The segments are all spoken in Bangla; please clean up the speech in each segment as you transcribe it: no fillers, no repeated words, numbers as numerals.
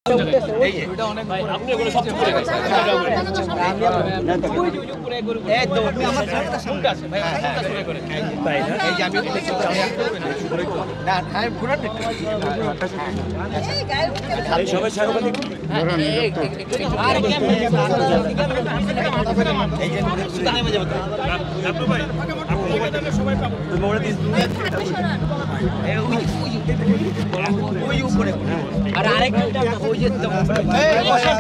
আপনি এগুলো সব করে গেছেন এই তো আমার সামনে আছে ভাই শুরু করে তাই না এই যে আমি না টাইম পুরো এই সবাই সারাবাদি আরে কেমনে এই যে সুদানে মজা বলতে আপনি ভাই আপনি এখানে সবাই পাবো মোড়ে দিন এই ওই উপরে আর আরেকটা ওই যে এই বসা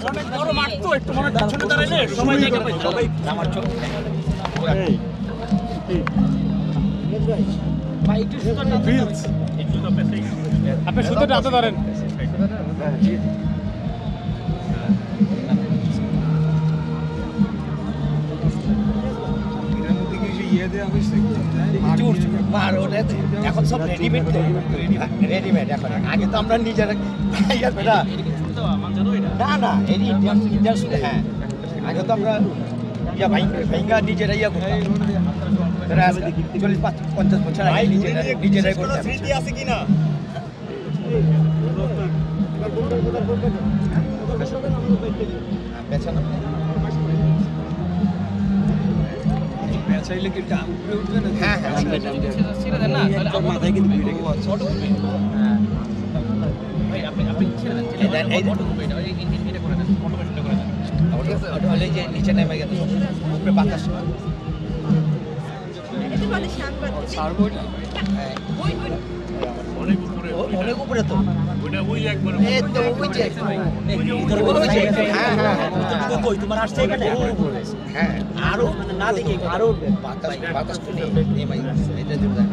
অনেক বড় মাঠ তো একটু মনে পিছনে দাঁড়াইলে সবাই জায়গা পায় সবাই আমার চোখ ভাই একটু সুন্দর ফিলস একটু তো পেছে আপনি সুন্দর হাতে ধরেন এখন সব রেডিমেড রেডিমেড এখন আগে তো আমরা নিজেরা না না ইন্ডিয়ান হ্যাঁ আগে তো আমরা ইয়া ভাইঙ্গা নিজেরা ইয়া করতাম 40-50 বছর আগে নিজেরাই করতাম স্মৃতি আছে কিনা পেছানো চাইলে কি ডাম উপরে উঠবে না হ্যাঁ হ্যাঁ ছেড়ে দেন না তাহলে আমার মাথায় কিন্তু ভিড়ে গেছে ছোট উঠবে হ্যাঁ ভাই আপনি ছেড়ে দেন এই ছোট উঠবে এটা এটা করে দেন অটোমেটিক করে দেন ওটা হলে যে নিচে নেমে গেছে উপরে বাতাস এটা বলে সাংবাদিক সারবোটা হ্যাঁ অনেক উপরে তো ওটা ওই একবার এই তো ওই যে হ্যাঁ হ্যাঁ কই তোমার আসছে এখানে হ্যাঁ আরো না দেখি আরো বাতাস তো নেই ভাই এটা জুড়ে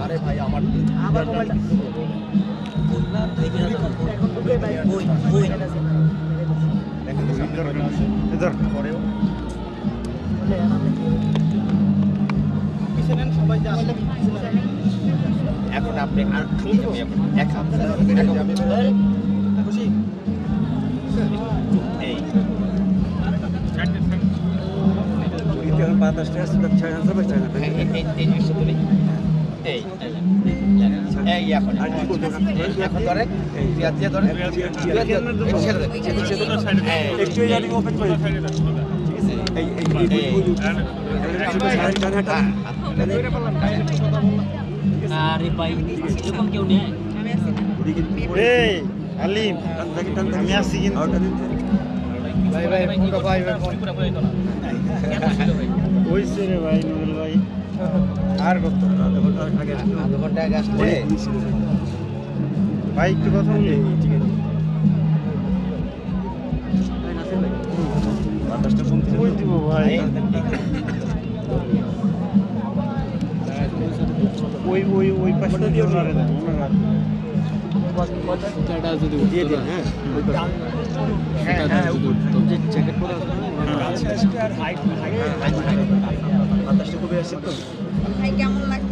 আরে ভাই আমার মোবাইলটা না দেখি না ওই ইধর পরেও পিছনে সবাই যা আসলে এখন আপনি আর একা খুশি এই বাতাসটা আছে তো ছয় হাজার টাকা এই জিনিসটা তুলি এই এই এখন এখন ধরে পেঁয়াজ দিয়ে ধরে ছেড়ে দেন একটু জানি ওপেন করে এই আরে ভাই এরকম কেউ নেই এই আলিম আমি আসছি কিন্তু ভাই ভাই পুরো ভাই ভাই পুরো পুরো তো না কইছে রে ভাই নুরুল ভাই আর কত আধা ঘন্টা আগে আসলে ভাই একটু কথা বলি বাতাসটা কমতে কই দিব ভাই ওই ওই ওই পাশটা দিয়ে ওনারে দেন ওনারা যদি দিয়ে দেন হ্যাঁ হ্যাঁ যে জ্যাকেট পরে আছে আর হাইট বাতাসটা খুবই আসছে তো ভাই কেমন লাগছে